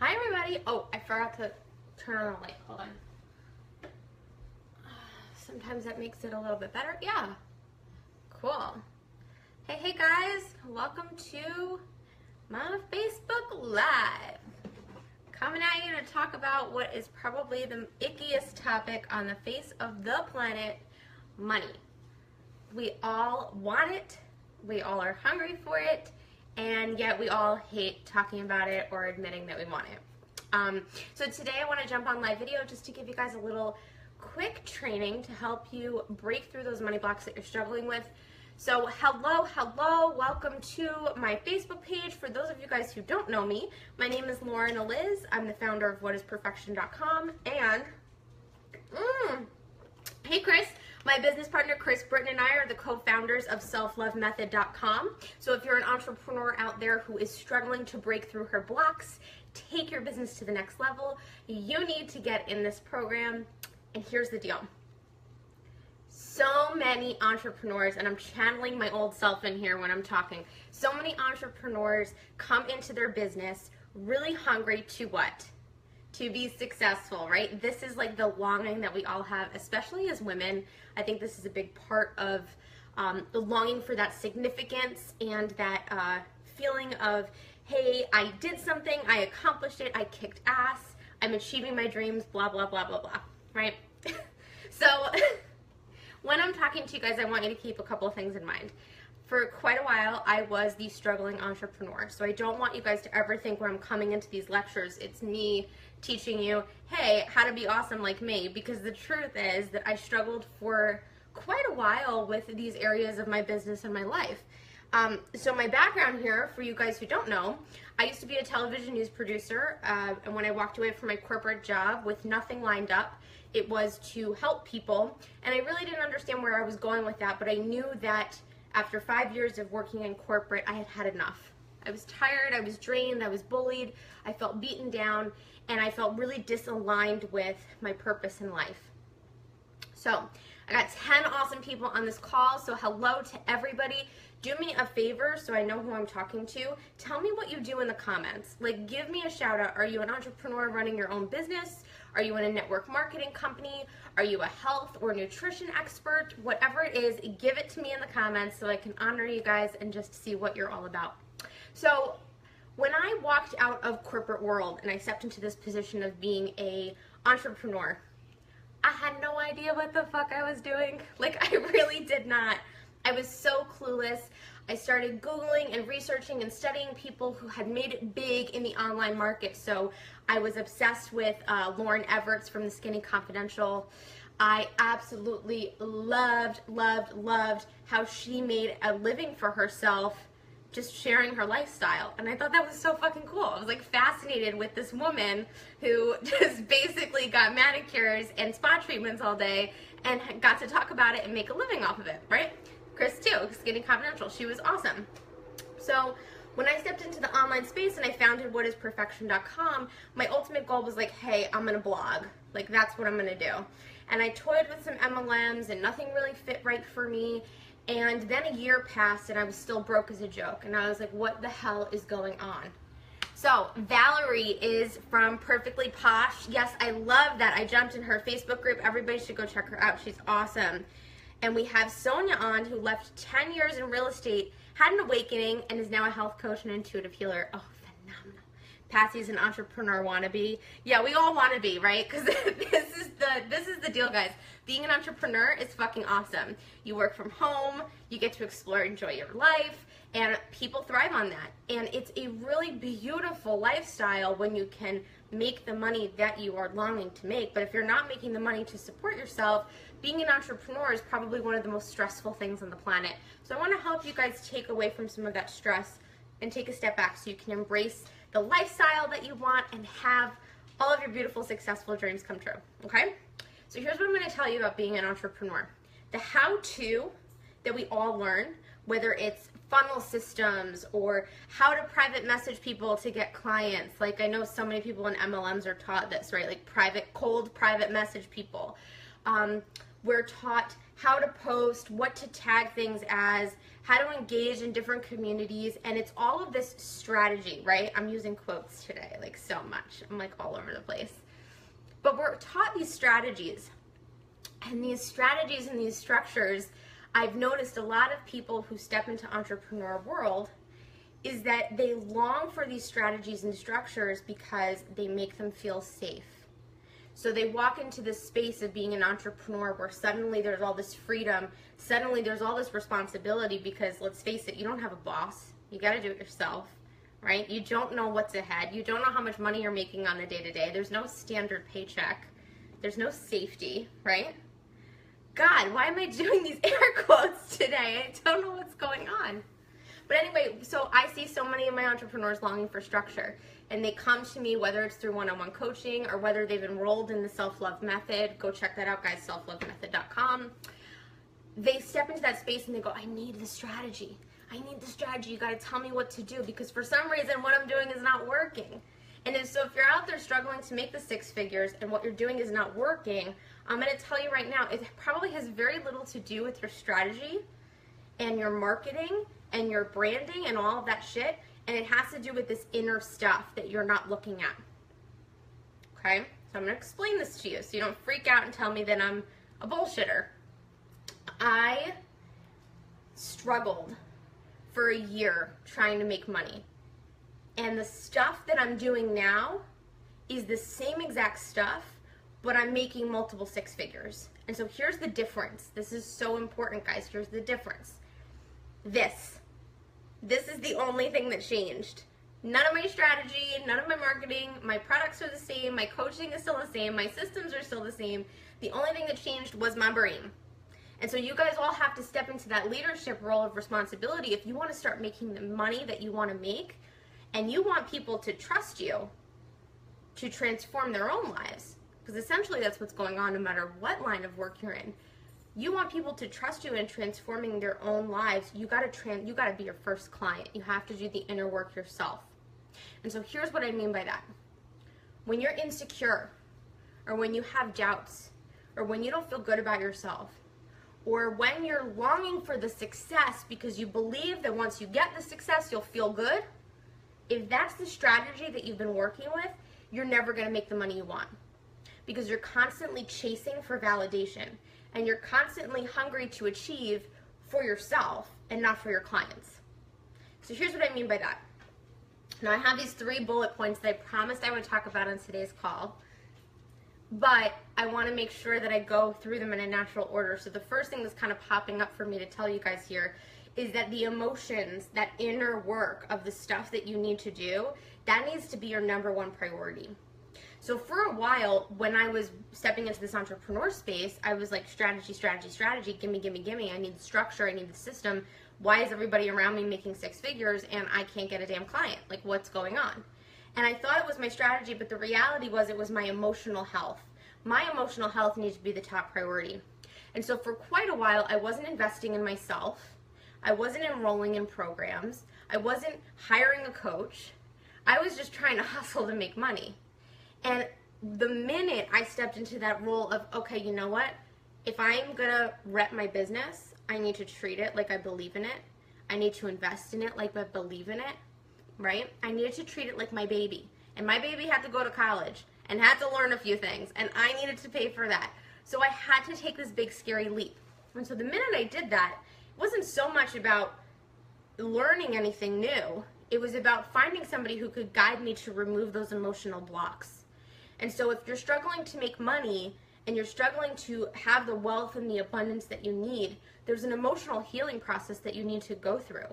Hi everybody. Oh, I forgot to turn on the light. Hold on. Sometimes that makes it a little bit better. Yeah. Cool. Hey guys. Welcome to my Facebook Live. Coming at you to talk about what is probably the ickiest topic on the face of the planet, money. We all want it. We all are hungry for it. And yet we all hate talking about it or admitting that we want it. So today I want to jump on live video just to give you guys a little quick training to help you break through those money blocks that you're struggling with. So hello, welcome to my Facebook page. For those of you guys who don't know me, my name is Lauren Eliz. I'm the founder of whatisperfection.com, and hey Chris. My business partner, Chris Britton, and I are the co-founders of selflovemethod.com. So if you're an entrepreneur out there who is struggling to break through her blocks, take your business to the next level, you need to get in this program. And here's the deal. So many entrepreneurs, and I'm channeling my old self in here when I'm talking, so many entrepreneurs come into their business really hungry to what? To be successful, right? This is like the longing that we all have, especially as women. I think this is a big part of the longing for that significance and that feeling of, hey, I did something, I accomplished it, I kicked ass, I'm achieving my dreams, blah, blah, blah, blah, blah, right? So when I'm talking to you guys, I want you to keep a couple of things in mind. For quite a while, I was the struggling entrepreneur. So I don't want you guys to ever think when I'm coming into these lectures, it's me teaching you, hey, how to be awesome like me. Because the truth is that I struggled for quite a while with these areas of my business and my life. So my background here, for you guys who don't know, I used to be a television news producer. And when I walked away from my corporate job with nothing lined up, it was to help people. And I really didn't understand where I was going with that, but I knew that after 5 years of working in corporate, I had had enough. I was tired, I was drained, I was bullied, I felt beaten down, and I felt really disaligned with my purpose in life. So I got 10 awesome people on this call, so hello to everybody. Do me a favor so I know who I'm talking to. Tell me what you do in the comments. Like, give me a shout out. Are you an entrepreneur running your own business? Are you in a network marketing company? Are you a health or nutrition expert? Whatever it is, give it to me in the comments so I can honor you guys and just see what you're all about. So when I walked out of corporate world and I stepped into this position of being a entrepreneur, I had no idea what the fuck I was doing. Like, I really did not. I was so clueless. I started Googling and researching and studying people who had made it big in the online market. So I was obsessed with Lauren Everett's from the Skinny Confidential. I absolutely loved how she made a living for herself just sharing her lifestyle. And I thought that was so fucking cool. I was like fascinated with this woman who just basically got manicures and spa treatments all day and got to talk about it and make a living off of it, right? Chris too, Skinny Confidential, she was awesome. So when I stepped into the online space and I founded whatisperfection.com, my ultimate goal was like, hey, I'm gonna blog. Like, that's what I'm gonna do. And I toyed with some MLMs and nothing really fit right for me. And then a year passed and I was still broke as a joke. And I was like, what the hell is going on? So Valerie is from Perfectly Posh. Yes, I love that. I jumped in her Facebook group. Everybody should go check her out. She's awesome. And we have Sonia on, who left 10 years in real estate, had an awakening, and is now a health coach and intuitive healer. Oh, phenomenal. Patsy's an entrepreneur wannabe. Yeah, we all want to be, right? Because this is the deal, guys. Being an entrepreneur is fucking awesome. You work from home, you get to explore, enjoy your life, and people thrive on that. And it's a really beautiful lifestyle when you can make the money that you are longing to make. But if you're not making the money to support yourself, being an entrepreneur is probably one of the most stressful things on the planet. So I want to help you guys take away from some of that stress and take a step back so you can embrace the lifestyle that you want and have all of your beautiful, successful dreams come true, okay? So here's what I'm going to tell you about being an entrepreneur. The how-to that we all learn, whether it's funnel systems or how to private message people to get clients. Like, I know so many people in MLMs are taught this, right? Like cold private message people. We're taught how to post, what to tag things as, how to engage in different communities, and it's all of this strategy, right? I'm using quotes today, like so much. I'm like all over the place. But we're taught these strategies, and these strategies and these structures, I've noticed a lot of people who step into entrepreneur world is that they long for these strategies and structures because they make them feel safe. So they walk into this space of being an entrepreneur where suddenly there's all this freedom, suddenly there's all this responsibility because, let's face it, you don't have a boss. You got to do it yourself, right? You don't know what's ahead. You don't know how much money you're making on a day-to-day. There's no standard paycheck. There's no safety, right? God, why am I doing these air quotes today? I don't know what's going on. But anyway, so I see so many of my entrepreneurs longing for structure, and they come to me, whether it's through one-on-one coaching or whether they've enrolled in the self-love method. Go check that out, guys, selflovemethod.com. They step into that space and they go, I need the strategy. I need the strategy. You got to tell me what to do because for some reason what I'm doing is not working. And so if you're out there struggling to make the 6 figures and what you're doing is not working, I'm going to tell you right now, it probably has very little to do with your strategy and your marketing and your branding and all of that shit, and it has to do with this inner stuff that you're not looking at. Okay? So I'm going to explain this to you so you don't freak out and tell me that I'm a bullshitter. I struggled for a year trying to make money. And the stuff that I'm doing now is the same exact stuff, but I'm making multiple 6 figures. And so here's the difference. This is so important, guys. Here's the difference. This is the only thing that changed. None of my strategy, none of my marketing, my products are the same, my coaching is still the same, my systems are still the same. The only thing that changed was my brain. And so you guys all have to step into that leadership role of responsibility if you want to start making the money that you want to make, and you want people to trust you to transform their own lives. Because essentially that's what's going on no matter what line of work you're in. You want people to trust you in transforming their own lives. You gotta be your first client. You have to do the inner work yourself. And so here's what I mean by that. When you're insecure, or when you have doubts, or when you don't feel good about yourself, or when you're longing for the success because you believe that once you get the success, you'll feel good, if that's the strategy that you've been working with, you're never gonna make the money you want. Because you're constantly chasing for validation. And you're constantly hungry to achieve for yourself and not for your clients. So here's what I mean by that. Now I have these 3 bullet points that I promised I would talk about on today's call, but I want to make sure that I go through them in a natural order. So the first thing that's kind of popping up for me to tell you guys here is that the emotions, that inner work of the stuff that you need to do, that needs to be your #1 priority. So for a while, when I was stepping into this entrepreneur space, I was like, strategy, strategy, strategy, gimme, gimme, gimme. I need the structure, I need the system. Why is everybody around me making 6 figures and I can't get a damn client? Like, what's going on? And I thought it was my strategy, but the reality was it was my emotional health. My emotional health needs to be the top priority. And so for quite a while, I wasn't investing in myself. I wasn't enrolling in programs. I wasn't hiring a coach. I was just trying to hustle to make money. And the minute I stepped into that role of, okay, you know what? If I'm going to rep my business, I need to treat it like I believe in it. I need to invest in it like I believe in it, right? I needed to treat it like my baby. And my baby had to go to college and had to learn a few things. And I needed to pay for that. So I had to take this big, scary leap. And so the minute I did that, it wasn't so much about learning anything new. It was about finding somebody who could guide me to remove those emotional blocks. And so if you're struggling to make money and you're struggling to have the wealth and the abundance that you need, there's an emotional healing process that you need to go through.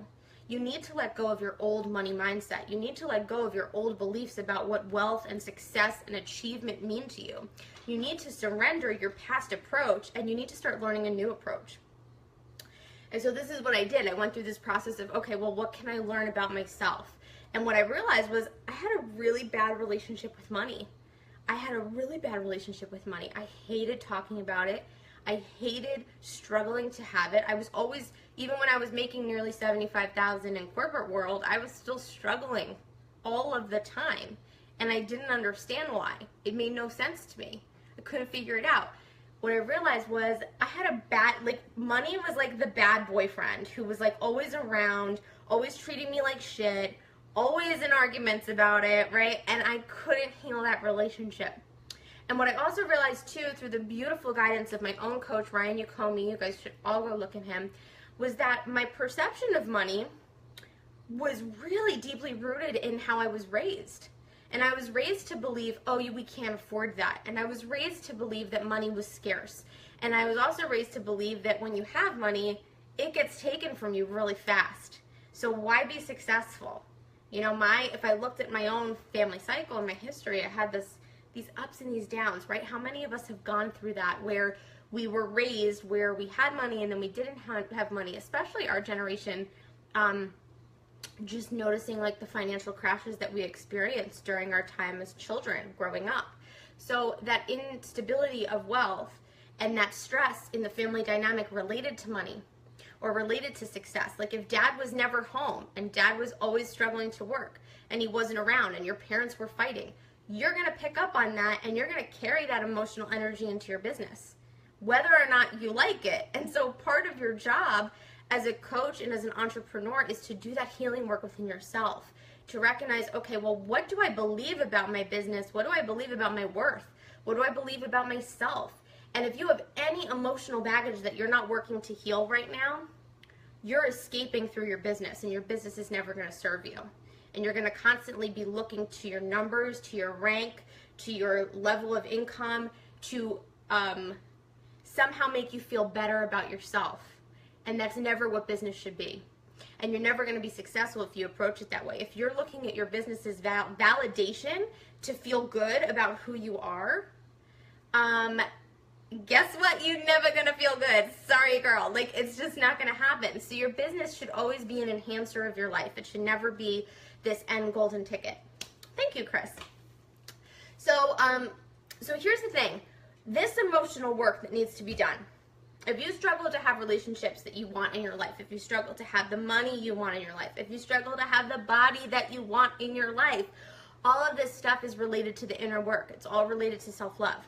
You need to let go of your old money mindset. You need to let go of your old beliefs about what wealth and success and achievement mean to you. You need to surrender your past approach and you need to start learning a new approach. And so this is what I did. I went through this process of, okay, well, what can I learn about myself? And what I realized was I had a really bad relationship with money. I had a really bad relationship with money. I hated talking about it. I hated struggling to have it. I was always, even when I was making nearly $75,000 in corporate world, I was still struggling all of the time. And I didn't understand why. It made no sense to me. I couldn't figure it out. what I realized was I had a bad, like, money was like the bad boyfriend who was like always around, always treating me like shit, always in arguments about it, right? And I couldn't handle that relationship. And what I also realized too, through the beautiful guidance of my own coach, Ryan Yukomi, you guys should all go look at him, was that my perception of money was really deeply rooted in how I was raised. And I was raised to believe, oh, we can't afford that. And I was raised to believe that money was scarce. And I was also raised to believe that when you have money, it gets taken from you really fast. So why be successful? You know, if I looked at my own family cycle and my history, I had these ups and these downs, right? How many of us have gone through that where we were raised where we had money and then we didn't have money, especially our generation, just noticing like the financial crashes that we experienced during our time as children growing up. So that instability of wealth and that stress in the family dynamic related to money or related to success. Like if dad was never home and dad was always struggling to work and he wasn't around and your parents were fighting, you're going to pick up on that and you're going to carry that emotional energy into your business, whether or not you like it. And so part of your job as a coach and as an entrepreneur is to do that healing work within yourself, to recognize, okay, well, what do I believe about my business? What do I believe about my worth? What do I believe about myself? And if you have any emotional baggage that you're not working to heal right now, you're escaping through your business and your business is never going to serve you. And you're going to constantly be looking to your numbers, to your rank, to your level of income, to somehow make you feel better about yourself. And that's never what business should be. And you're never going to be successful if you approach it that way. If you're looking at your business's validation to feel good about who you are, guess what? You're never going to feel good. Sorry, girl. Like, it's just not going to happen. So your business should always be an enhancer of your life. It should never be this end golden ticket. Thank you, Chris. So here's the thing. This emotional work that needs to be done. If you struggle to have relationships that you want in your life, if you struggle to have the money you want in your life, if you struggle to have the body that you want in your life, all of this stuff is related to the inner work. It's all related to self-love.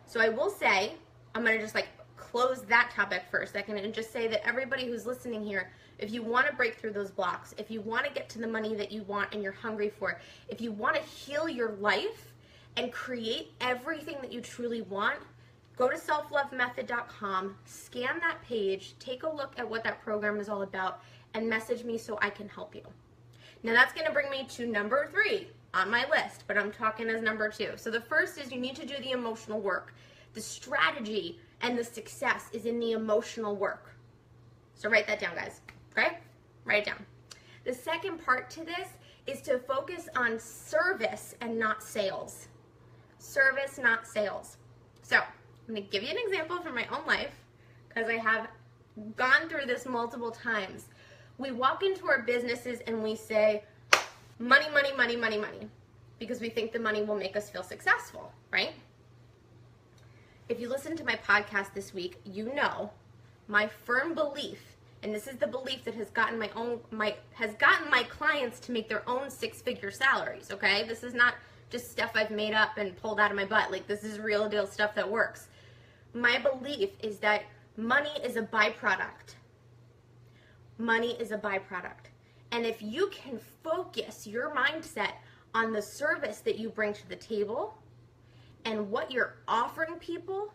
So I will say, I'm going to just like close that topic for a second and just say that everybody who's listening here, if you want to break through those blocks, if you want to get to the money that you want and you're hungry for, if you want to heal your life and create everything that you truly want, go to selflovemethod.com, scan that page, take a look at what that program is all about, and message me so I can help you. Now that's going to bring me to number 3 on my list, but I'm talking as number 2. So the first is you need to do the emotional work. The strategy and the success is in the emotional work. So write that down, guys, okay? Write it down. The second part to this is to focus on service and not sales. Service, not sales. So I'm going to give you an example from my own life because I have gone through this multiple times. We walk into our businesses and we say, money, money, money, money, money, because we think the money will make us feel successful, right? If you listen to my podcast this week, you know my firm belief, and this is the belief that has gotten my clients to make their own 6-figure salaries, okay? This is not just stuff I've made up and pulled out of my butt. Like, this is real deal stuff that works. My belief is that money is a byproduct. Money is a byproduct. And if you can focus your mindset on the service that you bring to the table and what you're offering people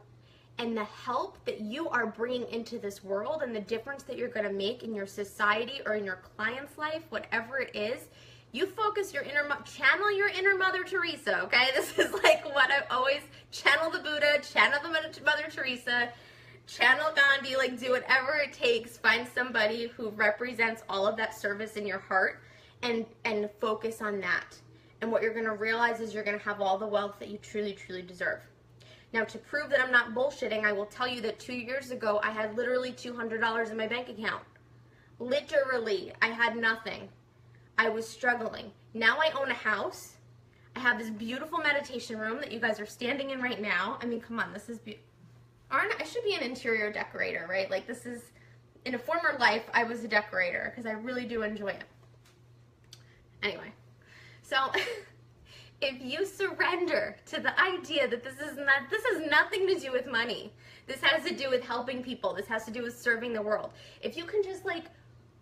and the help that you are bringing into this world and the difference that you're going to make in your society or in your client's life, whatever it is, you focus your channel your inner Mother Teresa, okay? This is like what I always channel the Buddha, channel the Mother Teresa, channel Gandhi, like do whatever it takes. Find somebody who represents all of that service in your heart and focus on that. And what you're going to realize is you're going to have all the wealth that you truly, truly deserve. Now, to prove that I'm not bullshitting, I will tell you that 2 years ago, I had literally $200 in my bank account. Literally, I had nothing. I was struggling. Now I own a house. I have this beautiful meditation room that you guys are standing in right now. I mean, come on, this is beautiful. I should be an interior decorator, right? Like, this is, in a former life, I was a decorator because I really do enjoy it. Anyway, so if you surrender to the idea that this has nothing to do with money, this has to do with helping people, this has to do with serving the world. If you can just like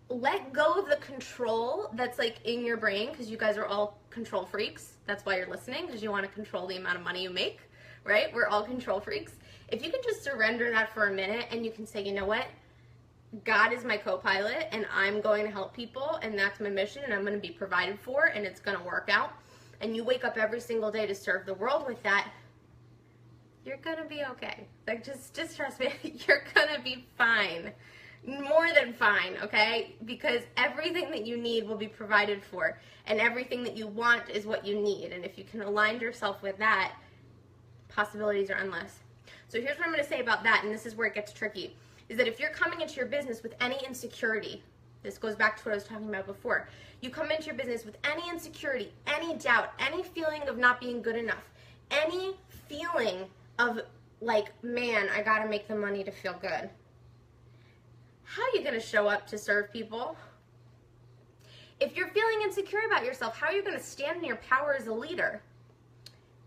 let go of the control that's like in your brain, because you guys are all control freaks. That's why you're listening, because you want to control the amount of money you make, right? We're all control freaks. If you can just surrender that for a minute and you can say, you know what? God is my co-pilot and I'm going to help people and that's my mission and I'm going to be provided for and it's going to work out. And you wake up every single day to serve the world with that, you're going to be okay. Like just trust me, you're going to be fine. More than fine, okay? Because everything that you need will be provided for and everything that you want is what you need. And if you can align yourself with that, possibilities are endless. So here's what I'm going to say about that, and this is where it gets tricky, is that if you're coming into your business with any insecurity, this goes back to what I was talking about before, you come into your business with any insecurity, any doubt, any feeling of not being good enough, any feeling of like, man, I got to make the money to feel good. How are you going to show up to serve people? If you're feeling insecure about yourself, how are you going to stand in your power as a leader?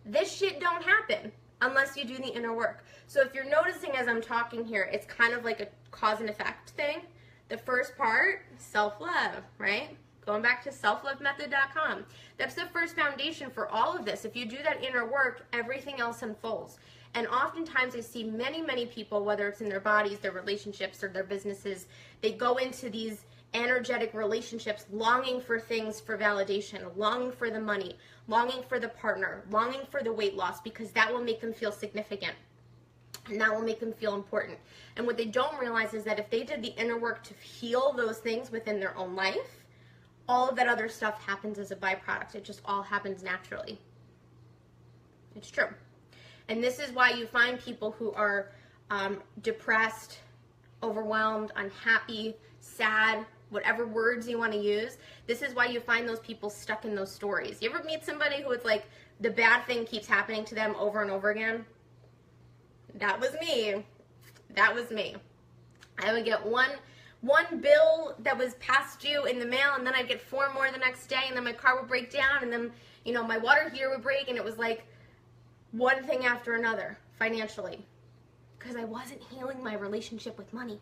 This shit don't happen unless you do the inner work. So if you're noticing as I'm talking here, it's kind of like a cause and effect thing. The first part, self-love, right? Going back to selflovemethod.com. That's the first foundation for all of this. If you do that inner work, everything else unfolds. And oftentimes I see many, many people, whether it's in their bodies, their relationships, or their businesses, they go into these energetic relationships longing for things for validation, longing for the money, longing for the partner, longing for the weight loss, because that will make them feel significant and that will make them feel important. And what they don't realize is that if they did the inner work to heal those things within their own life, all of that other stuff happens as a byproduct. It just all happens naturally. It's true. And this is why you find people who are depressed, overwhelmed, unhappy, sad, whatever words you want to use. This is why you find those people stuck in those stories. You ever meet somebody who it's like the bad thing keeps happening to them over and over again? That was me. That was me. I would get one bill that was past due in the mail, and then I'd get 4 more the next day, and then my car would break down, and then, you know, my water heater would break, and it was like one thing after another financially, because I wasn't healing my relationship with money.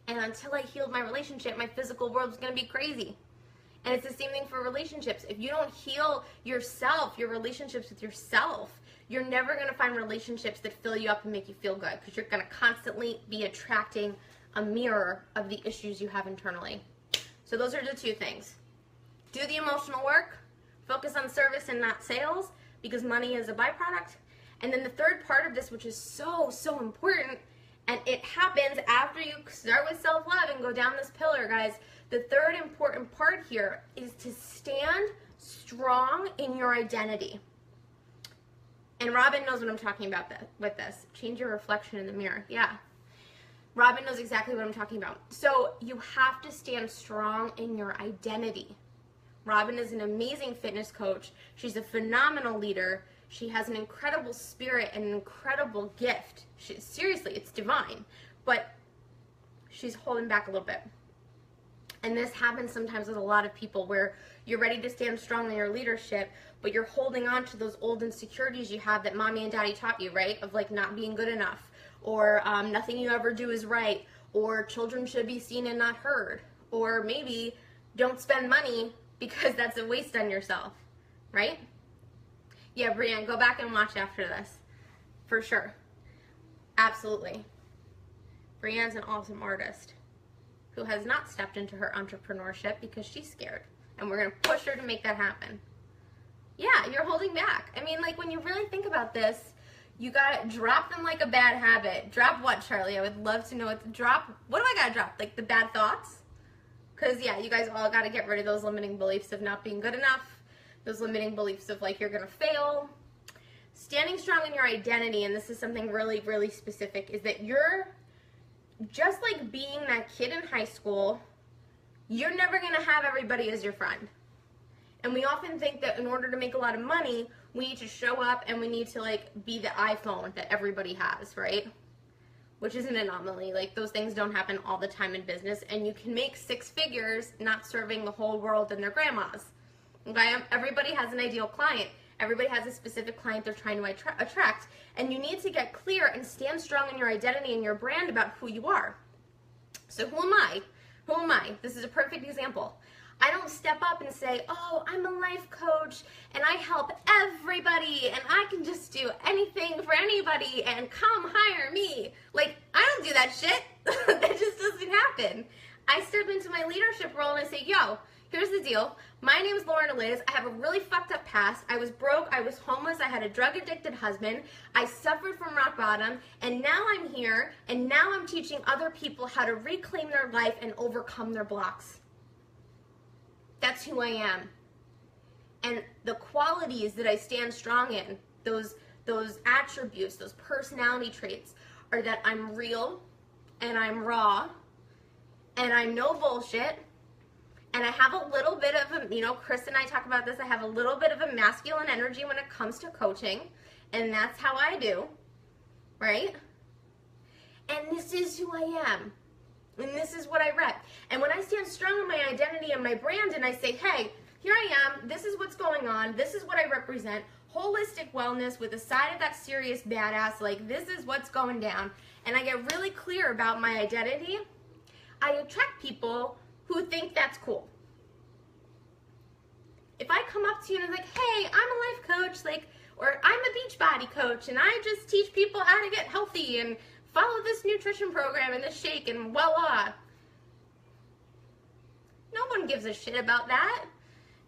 And until I healed my relationship, my physical world was going to be crazy. And it's the same thing for relationships. If you don't heal yourself, your relationships with yourself, you're never going to find relationships that fill you up and make you feel good, because you're going to constantly be attracting a mirror of the issues you have internally. So those are the 2 things. Do the emotional work, focus on service and not sales, because money is a byproduct. And then the third part of this, which is so, so important, and it happens after you start with self-love and go down this pillar, guys. The third important part here is to stand strong in your identity. And Robin knows what I'm talking about with this. Change your reflection in the mirror. Yeah. Robin knows exactly what I'm talking about. So you have to stand strong in your identity. Robin is an amazing fitness coach. She's a phenomenal leader. She has an incredible spirit and an incredible gift. Seriously, it's divine. But she's holding back a little bit. And this happens sometimes with a lot of people, where you're ready to stand strong in your leadership, but you're holding on to those old insecurities you have that mommy and daddy taught you, right? Of like not being good enough, or nothing you ever do is right, or children should be seen and not heard, or maybe don't spend money because that's a waste on yourself, right? Yeah, Brianne, go back and watch after this, for sure. Absolutely. Brianne's an awesome artist who has not stepped into her entrepreneurship because she's scared, and we're going to push her to make that happen. Yeah, you're holding back. I mean, like, when you really think about this, you got to drop them like a bad habit. Drop what, Charlie? I would love to know what to drop. What do I got to drop? Like the bad thoughts? Because, yeah, you guys all got to get rid of those limiting beliefs of not being good enough, those limiting beliefs of, like, you're going to fail. Standing strong in your identity, and this is something really, really specific, is that you're just like being that kid in high school. You're never going to have everybody as your friend. And we often think that in order to make a lot of money, we need to show up and we need to, like, be the iPhone that everybody has, right? Which is an anomaly. Like, those things don't happen all the time in business, and you can make 6 figures not serving the whole world and their grandmas. Okay? Everybody has an ideal client. Everybody has a specific client they're trying to attract, and you need to get clear and stand strong in your identity and your brand about who you are. So who am I? Who am I? This is a perfect example. I don't step up and say, oh, I'm a life coach and I help everybody and I can just do anything for anybody and come hire me. Like, I don't do that shit. That just doesn't happen. I step into my leadership role and I say, yo, here's the deal. My name is Lauren Liz. I have a really fucked up past. I was broke. I was homeless. I had a drug addicted husband. I suffered from rock bottom. And now I'm here. And now I'm teaching other people how to reclaim their life and overcome their blocks. That's who I am. And the qualities that I stand strong in, those attributes, those personality traits, are that I'm real and I'm raw and I'm no bullshit. And I have a little bit of a, Chris and I talk about this, I have a little bit of a masculine energy when it comes to coaching. And that's how I do, right? And this is who I am. And this is what I rep. And when I stand strong in my identity and my brand and I say, hey, here I am, this is what's going on, this is what I represent, holistic wellness with a side of that serious badass, like this is what's going down, and I get really clear about my identity, I attract people who think that's cool. If I come up to you and I'm like, hey, I'm a life coach, like, or I'm a beach body coach and I just teach people how to get healthy and follow this nutrition program and this shake and voila. No one gives a shit about that.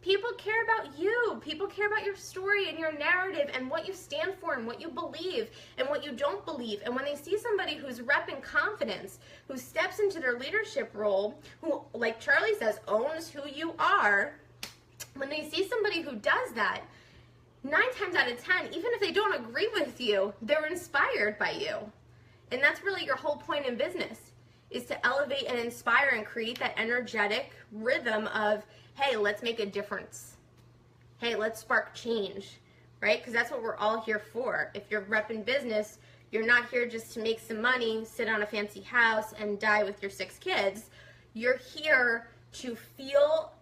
People care about you. People care about your story and your narrative and what you stand for and what you believe and what you don't believe. And when they see somebody who's repping confidence, who steps into their leadership role, who, like Charlie says, owns who you are, when they see somebody who does that, 9 times out of 10, even if they don't agree with you, they're inspired by you. And that's really your whole point in business, is to elevate and inspire and create that energetic rhythm of, hey, let's make a difference. Hey, let's spark change, right? Because that's what we're all here for. If you're repping business, you're not here just to make some money, sit on a fancy house, and die with your 6 kids. You're here to feel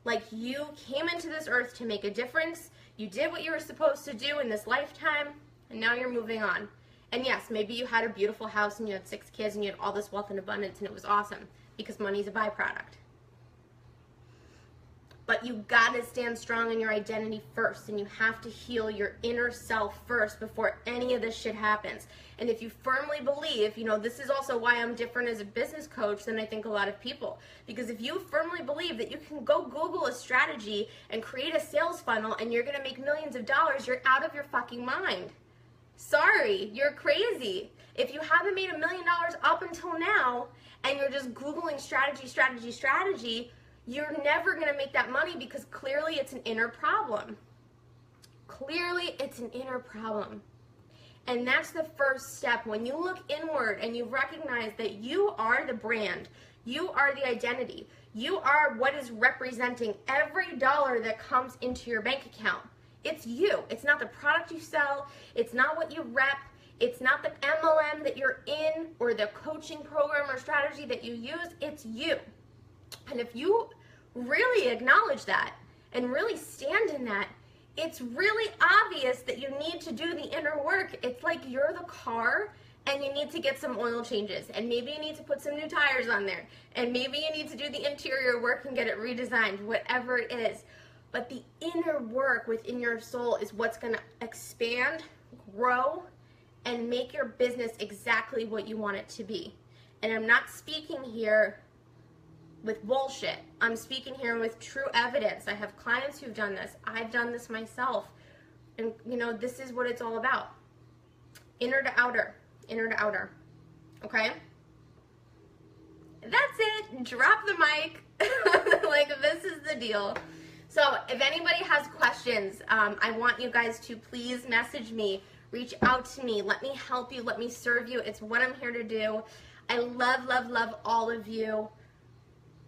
like you came into this earth to make a difference. You did what you were supposed to do in this lifetime, and now you're moving on. And yes, maybe you had a beautiful house and you had 6 kids and you had all this wealth and abundance and it was awesome because money's a byproduct. But you gotta stand strong in your identity first, and you have to heal your inner self first before any of this shit happens. And if you firmly believe, this is also why I'm different as a business coach than I think a lot of people. Because if you firmly believe that you can go Google a strategy and create a sales funnel and you're gonna make millions of dollars, you're out of your fucking mind. Sorry, you're crazy. If you haven't made $1 million up until now and you're just Googling strategy, you're never going to make that money because clearly it's an inner problem. Clearly it's an inner problem. And that's the first step. When you look inward and you recognize that you are the brand, you are the identity, you are what is representing every dollar that comes into your bank account. It's you. It's not the product you sell. It's not what you rep. It's not the MLM that you're in or the coaching program or strategy that you use. It's you. And if you really acknowledge that and really stand in that, it's really obvious that you need to do the inner work. It's like you're the car and you need to get some oil changes, and maybe you need to put some new tires on there, and maybe you need to do the interior work and get it redesigned, whatever it is. But the inner work within your soul is what's going to expand, grow, and make your business exactly what you want it to be. And I'm not speaking here with bullshit. I'm speaking here with true evidence. I have clients who've done this. I've done this myself. And, this is what it's all about. Inner to outer. Inner to outer. Okay? That's it. Drop the mic. Like, this is the deal. So if anybody has questions, I want you guys to please message me, reach out to me, let me help you, let me serve you. It's what I'm here to do. I love, love, love all of you.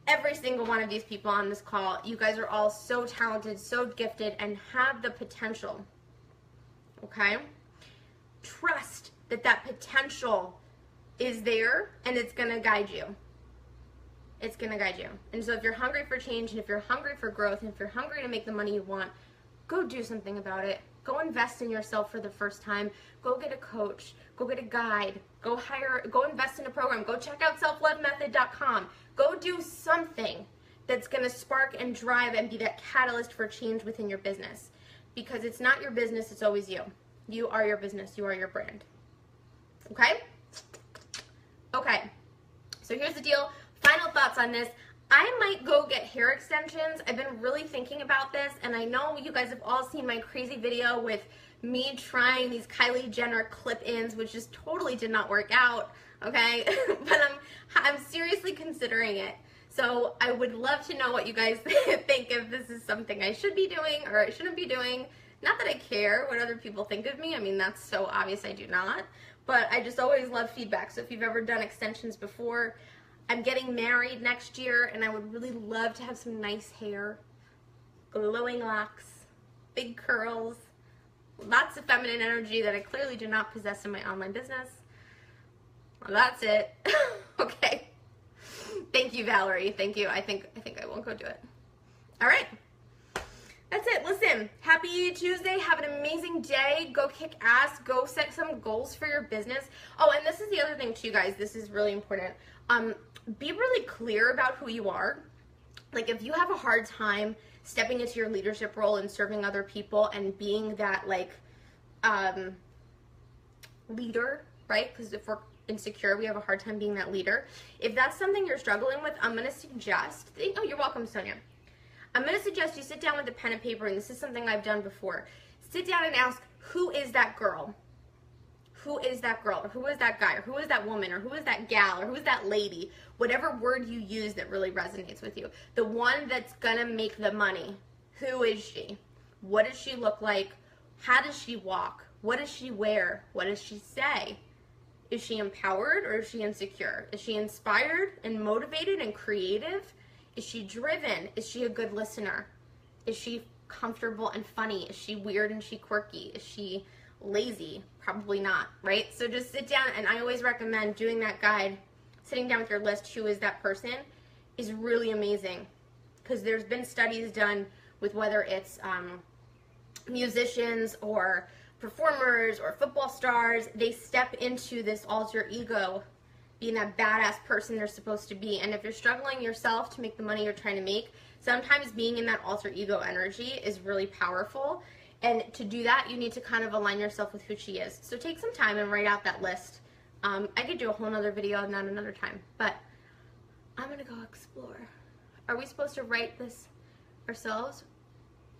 Every single one of these people on this call. You guys are all so talented, so gifted, and have the potential. Okay? Trust that that potential is there and it's going to guide you. It's going to guide you. And so if you're hungry for change, and if you're hungry for growth, and if you're hungry to make the money you want, go do something about it. Go invest in yourself for the first time. Go get a coach. Go get a guide. Go invest in a program. Go check out selflovemethod.com. Go do something that's going to spark and drive and be that catalyst for change within your business. Because it's not your business, it's always you. You are your business. You are your brand. Okay? Okay. So here's the deal. Final thoughts on this. I might go get hair extensions. I've been really thinking about this, and I know you guys have all seen my crazy video with me trying these Kylie Jenner clip-ins, which just totally did not work out, okay? But I'm seriously considering it. So I would love to know what you guys think, if this is something I should be doing or I shouldn't be doing. Not that I care what other people think of me. I mean, that's so obvious I do not. But I just always love feedback. So if you've ever done extensions before, I'm getting married next year, and I would really love to have some nice hair, glowing locks, big curls, lots of feminine energy that I clearly do not possess in my online business. Well, that's it. Okay. Thank you, Valerie. Thank you. I think I won't go do it. All right. That's it. Listen, happy Tuesday. Have an amazing day. Go kick ass. Go set some goals for your business. Oh, and this is the other thing too, guys. This is really important. Be really clear about who you are. Like, if you have a hard time stepping into your leadership role and serving other people and being that, like, leader, right? Because if we're insecure, we have a hard time being that leader. If that's something you're struggling with, I'm going to suggest, oh, you're welcome, Sonia. I'm going to suggest you sit down with a pen and paper, and this is something I've done before. Sit down and ask, who is that girl? Who is that girl? Or who is that guy? Or who is that woman? Or who is that gal? Or who is that lady? Whatever word you use that really resonates with you. The one that's going to make the money. Who is she? What does she look like? How does she walk? What does she wear? What does she say? Is she empowered or is she insecure? Is she inspired and motivated and creative? Is she driven? Is she a good listener? Is she comfortable and funny? Is she weird and she quirky? Is she lazy? Probably not, right? So just sit down, and I always recommend doing that guide, sitting down with your list, who is that person, is really amazing. Because there's been studies done with whether it's musicians or performers or football stars, they step into this alter ego, being that badass person they're supposed to be. And if you're struggling yourself to make the money you're trying to make, sometimes being in that alter ego energy is really powerful. And to do that, you need to kind of align yourself with who she is. So take some time and write out that list. I could do a whole nother video on that another time, but I'm gonna go explore. Are we supposed to write this ourselves?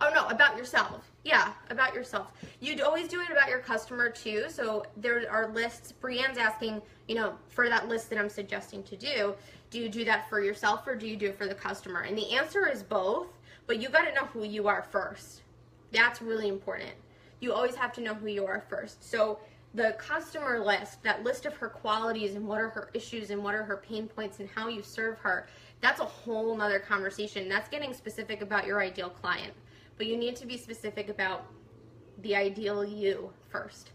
Oh no, about yourself. Yeah, about yourself. You'd always do it about your customer too. So there are lists. Brienne's asking, you know, for that list that I'm suggesting to do you do that for yourself or do you do it for the customer? And the answer is both, but you gotta know who you are first. That's really important. You always have to know who you are first. So the customer list, that list of her qualities and what are her issues and what are her pain points and how you serve her, that's a whole nother conversation. That's getting specific about your ideal client. But you need to be specific about the ideal you first.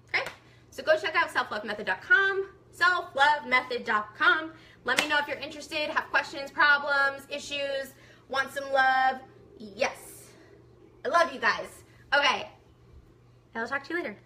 Okay? So go check out selflovemethod.com, selflovemethod.com. Let me know if you're interested, have questions, problems, issues, want some love. Yes. I love you guys. Okay. I'll talk to you later.